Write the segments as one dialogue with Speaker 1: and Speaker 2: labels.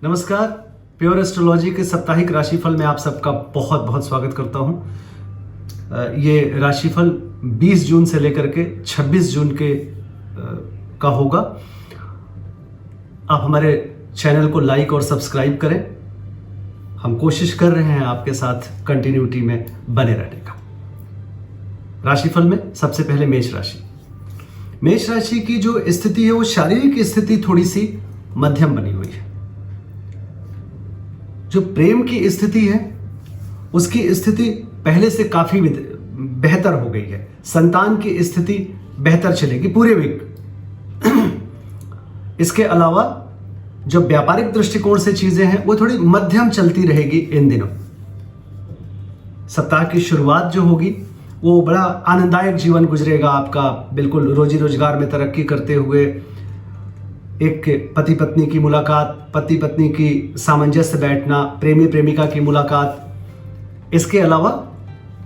Speaker 1: नमस्कार। Pure astrology के साप्ताहिक राशिफल में आप सबका बहुत बहुत स्वागत करता हूं। ये राशिफल 20 जून से लेकर के 26 जून का होगा। आप हमारे चैनल को लाइक और सब्सक्राइब करें। हम कोशिश कर रहे हैं आपके साथ कंटिन्यूटी में बने रहने का। राशिफल में सबसे पहले मेष राशि। मेष राशि की जो स्थिति है वो शारीरिक स्थिति थोड़ी सी मध्यम बनी हुई है। जो प्रेम की स्थिति है उसकी स्थिति पहले से काफी बेहतर हो गई है। संतान की स्थिति बेहतर चलेगी पूरे वीक। इसके अलावा जो व्यापारिक दृष्टिकोण से चीजें हैं वो थोड़ी मध्यम चलती रहेगी इन दिनों। सप्ताह की शुरुआत जो होगी वो बड़ा आनंददायक जीवन गुजरेगा आपका। बिल्कुल रोजी रोजगार में तरक्की करते हुए एक पति पत्नी की मुलाकात, पति पत्नी की सामंजस्य बैठना, प्रेमी प्रेमिका की मुलाकात। इसके अलावा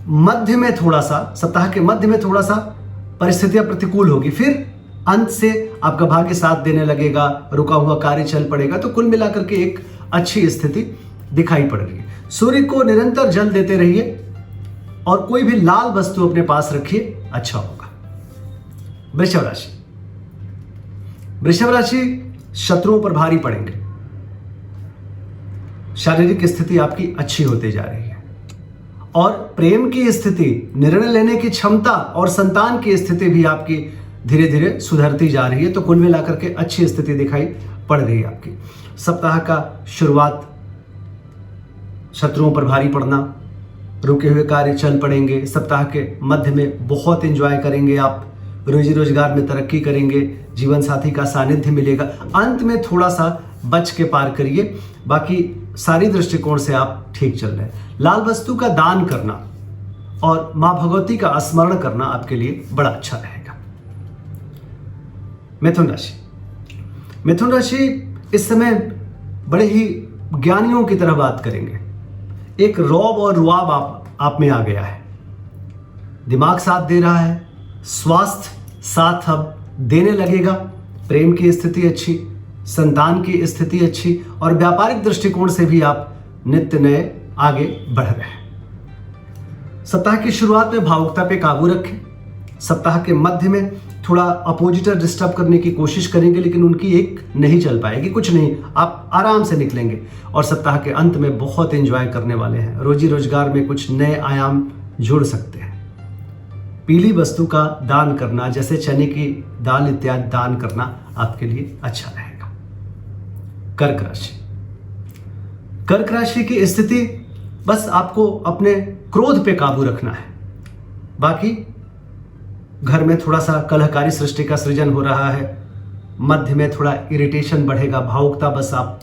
Speaker 1: मध्य में थोड़ा सा, सप्ताह के मध्य में थोड़ा सा परिस्थितियां प्रतिकूल होगी। फिर अंत से आपका भाग्य साथ देने लगेगा, रुका हुआ कार्य चल पड़ेगा। तो कुल मिलाकर के एक अच्छी स्थिति दिखाई पड़ रही है। सूर्य को निरंतर जल देते रहिए और कोई भी लाल वस्तु अपने पास रखिए, अच्छा होगा। वृषभ राशि। वृषभ राशि शत्रुओं पर भारी पड़ेंगे। शारीरिक स्थिति आपकी अच्छी होती जा रही है और प्रेम की स्थिति, निर्णय लेने की क्षमता और संतान की स्थिति भी आपकी धीरे धीरे सुधरती जा रही है। तो कुल मिलाकर के अच्छी स्थिति दिखाई पड़ रही है आपकी। सप्ताह का शुरुआत शत्रुओं पर भारी पड़ना, रुके हुए कार्य चल पड़ेंगे। सप्ताह के मध्य में बहुत एंजॉय करेंगे आप, रोजी रोजगार में तरक्की करेंगे, जीवन साथी का सानिध्य मिलेगा। अंत में थोड़ा सा बच के पार करिए, बाकी सारी दृष्टिकोण से आप ठीक चल रहे हैं। लाल वस्तु का दान करना और मां भगवती का स्मरण करना आपके लिए बड़ा अच्छा रहेगा। मिथुन राशि। मिथुन राशि इस समय बड़े ही ज्ञानियों की तरह बात करेंगे। एक रौब और रुआब आप में आ गया है। दिमाग साथ दे रहा है, स्वास्थ्य साथ अब देने लगेगा। प्रेम की स्थिति अच्छी, संतान की स्थिति अच्छी और व्यापारिक दृष्टिकोण से भी आप नित्य नए आगे बढ़ रहे हैं। सप्ताह की शुरुआत में भावुकता पे काबू रखें। सप्ताह के मध्य में थोड़ा अपोजिटर डिस्टर्ब करने की कोशिश करेंगे, लेकिन उनकी एक नहीं चल पाएगी, कुछ नहीं, आप आराम से निकलेंगे। और सप्ताह के अंत में बहुत एंजॉय करने वाले हैं। रोजी रोजगार में कुछ नए आयाम जुड़ सकते हैं। पीली वस्तु का दान करना, जैसे चने की दाल इत्यादि दान करना आपके लिए अच्छा रहेगा। कर्क राशि। कर्क राशि की स्थिति, बस आपको अपने क्रोध पे काबू रखना है। बाकी घर में थोड़ा सा कलहकारी सृष्टि का सृजन हो रहा है। मध्य में थोड़ा इरिटेशन बढ़ेगा, भावुकता, बस आप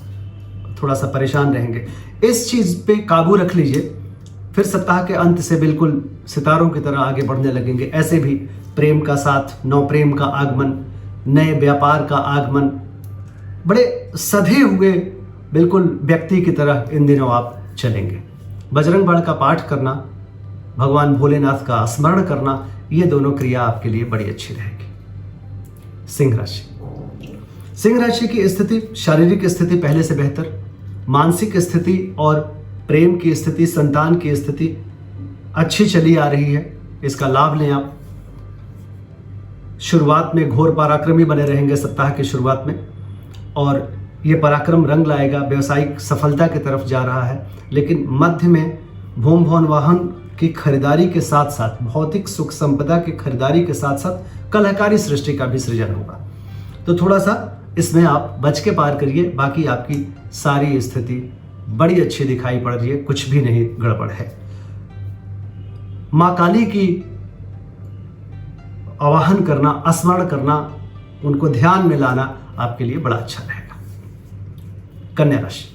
Speaker 1: थोड़ा सा परेशान रहेंगे। इस चीज पे काबू रख लीजिए, फिर सप्ताह के अंत से बिल्कुल सितारों की तरह आगे बढ़ने लगेंगे। ऐसे भी प्रेम का साथ, नव प्रेम का आगमन, नए व्यापार का आगमन, बड़े सधे हुए बिल्कुल व्यक्ति की तरह इन दिनों आप चलेंगे। बजरंग बाण का पाठ करना, भगवान भोलेनाथ का स्मरण करना, ये दोनों क्रिया आपके लिए बड़ी अच्छी रहेगी। सिंह राशि। सिंह राशि की स्थिति, शारीरिक स्थिति पहले से बेहतर, मानसिक स्थिति और प्रेम की स्थिति, संतान की स्थिति अच्छी चली आ रही है। इसका लाभ लें आप। शुरुआत में घोर पराक्रमी बने रहेंगे सप्ताह की शुरुआत में, और ये पराक्रम रंग लाएगा, व्यवसायिक सफलता की तरफ जा रहा है। लेकिन मध्य में भूम भवन वाहन की खरीदारी के साथ साथ, भौतिक सुख संपदा की खरीदारी के साथ साथ कलहकारी सृष्टि का भी सृजन होगा। तो थोड़ा सा इसमें आप बच के पार करिए। बाकी आपकी सारी स्थिति बड़ी अच्छी दिखाई पड़ रही है, कुछ भी नहीं गड़बड़ है। मां काली की आवाहन करना, स्मरण करना, उनको ध्यान में लाना आपके लिए बड़ा अच्छा रहेगा। कन्या राशि।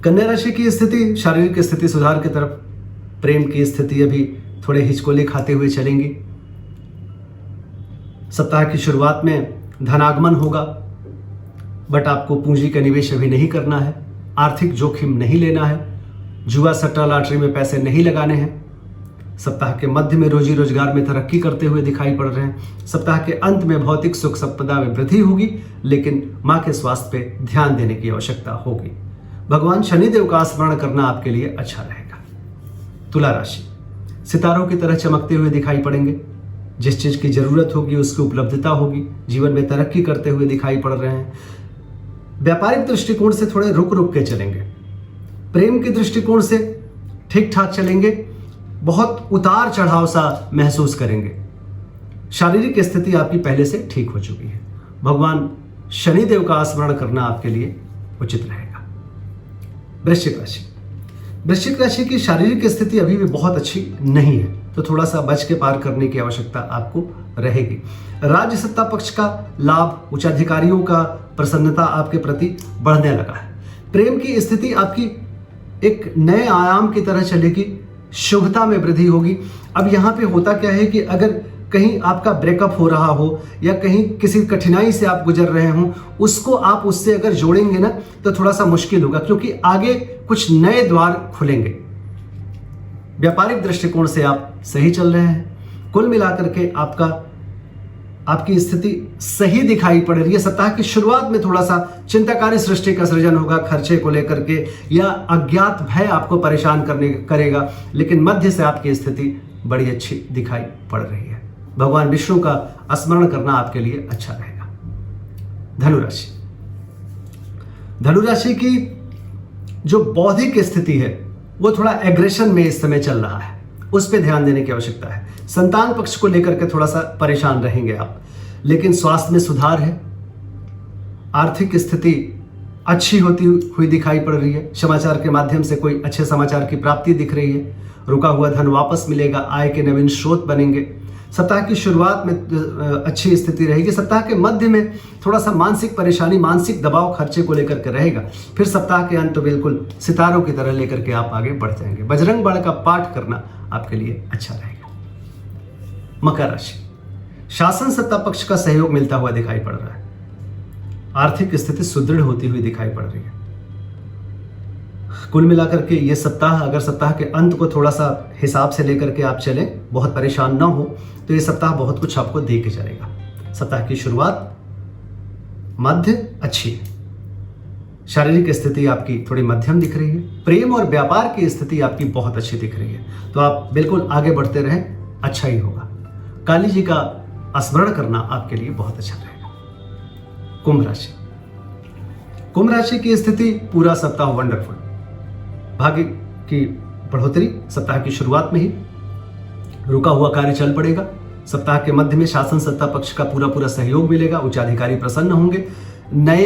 Speaker 1: कन्या राशि की स्थिति, शारीरिक स्थिति सुधार की तरफ, प्रेम की स्थिति अभी थोड़े हिचकोले खाते हुए चलेंगी। सप्ताह की शुरुआत में धनागमन होगा, बट आपको पूंजी का निवेश अभी नहीं करना है। आर्थिक जोखिम नहीं लेना है। जुआ सट्टा लॉटरी में पैसे नहीं लगाने हैं। सप्ताह के मध्य में रोजी रोजगार में तरक्की करते हुए दिखाई पड़ रहे हैं। सप्ताह के अंत में भौतिक सुख संपदा में वृद्धि होगी, लेकिन मां के स्वास्थ्य पे ध्यान देने की आवश्यकता होगी। भगवान शनिदेव का स्मरण करना आपके लिए अच्छा रहेगा। तुला राशि, सितारों की तरह चमकते हुए दिखाई पड़ेंगे। जिस चीज की जरूरत होगी उसकी उपलब्धता होगी। जीवन में तरक्की करते हुए दिखाई पड़ रहे हैं। व्यापारिक दृष्टिकोण से थोड़े रुक रुक के चलेंगे। प्रेम के दृष्टिकोण से ठीक ठाक चलेंगे। बहुत उतार चढ़ाव सा महसूस करेंगे। शारीरिक स्थिति आपकी पहले से ठीक हो चुकी है। भगवान शनिदेव का स्मरण करना आपके लिए उचित रहेगा। वृश्चिक राशि, वृश्चिक राशि की शारीरिक स्थिति अभी भी बहुत अच्छी नहीं है, तो थोड़ा सा बच के पार करने की आवश्यकता आपको रहेगी। राज्य सत्ता पक्ष का लाभ, उच्चाधिकारियों का प्रसन्नता आपके प्रति बढ़ने लगा है। प्रेम की स्थिति आपकी एक नए आयाम की तरह चलेगी। शुभता में वृद्धि होगी। अब यहाँ पे होता क्या है कि अगर कहीं आपका ब्रेकअप हो रहा हो या कहीं किसी कठिनाई से आप गुजर रहे हो, उसको आप उससे अगर जोड़ेंगे ना तो थोड़ा सा मुश्किल होगा, क्योंकि आगे कुछ नए द्वार खुलेंगे। व्यापारिक दृष्टिकोण से आप सही चल रहे हैं। कुल मिलाकर के आपकी स्थिति सही दिखाई पड़ रही है। सप्ताह की शुरुआत में थोड़ा सा चिंताकारी सृष्टि का सृजन होगा खर्चे को लेकर के, या अज्ञात भय आपको परेशान करेगा, लेकिन मध्य से आपकी स्थिति बड़ी अच्छी दिखाई पड़ रही है। भगवान विष्णु का स्मरण करना आपके लिए अच्छा रहेगा। धनुराशि, धनुराशि की जो बौद्धिक स्थिति है वो थोड़ा एग्रेशन में इस समय चल रहा है, उस पर ध्यान देने की आवश्यकता है। संतान पक्ष को लेकर के थोड़ा सा परेशान रहेंगे आप, लेकिन स्वास्थ्य में सुधार है। आर्थिक स्थिति अच्छी होती हुई दिखाई पड़ रही है। समाचार के माध्यम से कोई अच्छे समाचार की प्राप्ति दिख रही है। रुका हुआ धन वापस मिलेगा। आय के नवीन स्रोत बनेंगे। सप्ताह की शुरुआत में अच्छी स्थिति रहेगी। सप्ताह के मध्य में थोड़ा सा मानसिक परेशानी, मानसिक दबाव खर्चे को लेकर के रहेगा। फिर सप्ताह के अंत तो बिल्कुल सितारों की तरह लेकर के आप आगे बढ़ जाएंगे। बजरंग बाण का पाठ करना आपके लिए अच्छा रहेगा। मकर राशि, शासन सत्ता पक्ष का सहयोग मिलता हुआ दिखाई पड़ रहा है। आर्थिक स्थिति सुदृढ़ होती हुई दिखाई पड़ रही है। कुल मिलाकर के ये सप्ताह, अगर सप्ताह के अंत को थोड़ा सा हिसाब से लेकर के आप चलें, बहुत परेशान ना हो, तो ये सप्ताह बहुत कुछ आपको दे के चलेगा। सप्ताह की शुरुआत मध्य अच्छी है। शारीरिक स्थिति आपकी थोड़ी मध्यम दिख रही है। प्रेम और व्यापार की स्थिति आपकी बहुत अच्छी दिख रही है, तो आप बिल्कुल आगे बढ़ते रहें, अच्छा ही होगा। काली जी का स्मरण करना आपके लिए बहुत अच्छा रहेगा। कुंभ राशि, कुंभ राशि की स्थिति पूरा सप्ताह वंडरफुल। भाग्य की बढ़ोतरी सप्ताह की शुरुआत में ही। रुका हुआ कार्य चल पड़ेगा। सप्ताह के मध्य में शासन सत्ता पक्ष का पूरा सहयोग मिलेगा। उच्चाधिकारी प्रसन्न होंगे। नए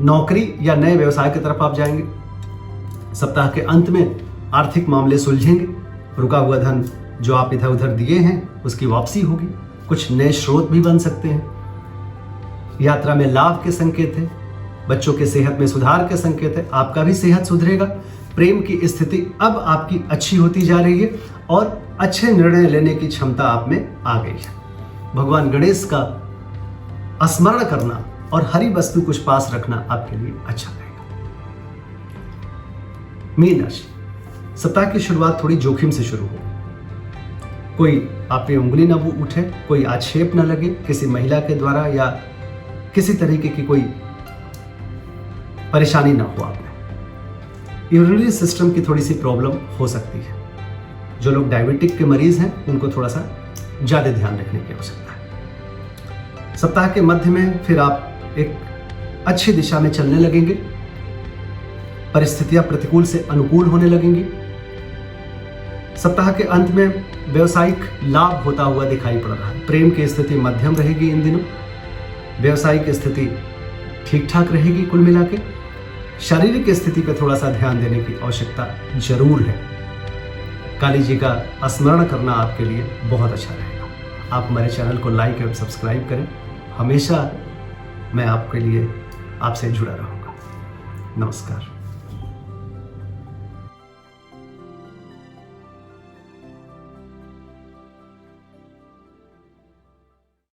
Speaker 1: नौकरी या नए व्यवसाय की तरफ आप जाएंगे। सप्ताह के अंत में आर्थिक मामले सुलझेंगे। रुका हुआ धन जो आप इधर उधर दिए हैं उसकी वापसी होगी। कुछ नए स्रोत भी बन सकते हैं। यात्रा में लाभ के संकेत है। बच्चों के सेहत में सुधार के संकेत है। आपका भी सेहत सुधरेगा। प्रेम की स्थिति अब आपकी अच्छी होती जा रही है और अच्छे निर्णय लेने की क्षमता आप में आ गई है। भगवान गणेश का स्मरण करना और हरी वस्तु कुछ पास रखना आपके लिए अच्छा रहेगा। मीन राशि, सप्ताह की शुरुआत थोड़ी जोखिम से शुरू होगी। कोई आप पे उंगली ना उठे, कोई आक्षेप ना लगे किसी महिला के द्वारा, या किसी तरीके की कोई परेशानी ना हो। आप में यूरिनरी सिस्टम की थोड़ी सी प्रॉब्लम हो सकती है। जो लोग डायबिटिक के मरीज हैं उनको थोड़ा सा ज्यादा ध्यान रखने की आवश्यकता है। सप्ताह के मध्य में फिर आप एक अच्छी दिशा में चलने लगेंगे। परिस्थितियां प्रतिकूल से अनुकूल होने लगेंगी। सप्ताह के अंत में व्यवसायिक लाभ होता हुआ दिखाई पड़ रहा है। प्रेम की स्थिति मध्यम रहेगी इन दिनों। व्यवसायिक स्थिति ठीक ठाक रहेगी। कुल मिला के शारीरिक स्थिति पर थोड़ा सा ध्यान देने की आवश्यकता जरूर है। काली जी का स्मरण करना आपके लिए बहुत अच्छा रहेगा। आप हमारे चैनल को लाइक और सब्सक्राइब करें। हमेशा मैं आपके लिए आपसे जुड़ा रहूँगा। नमस्कार।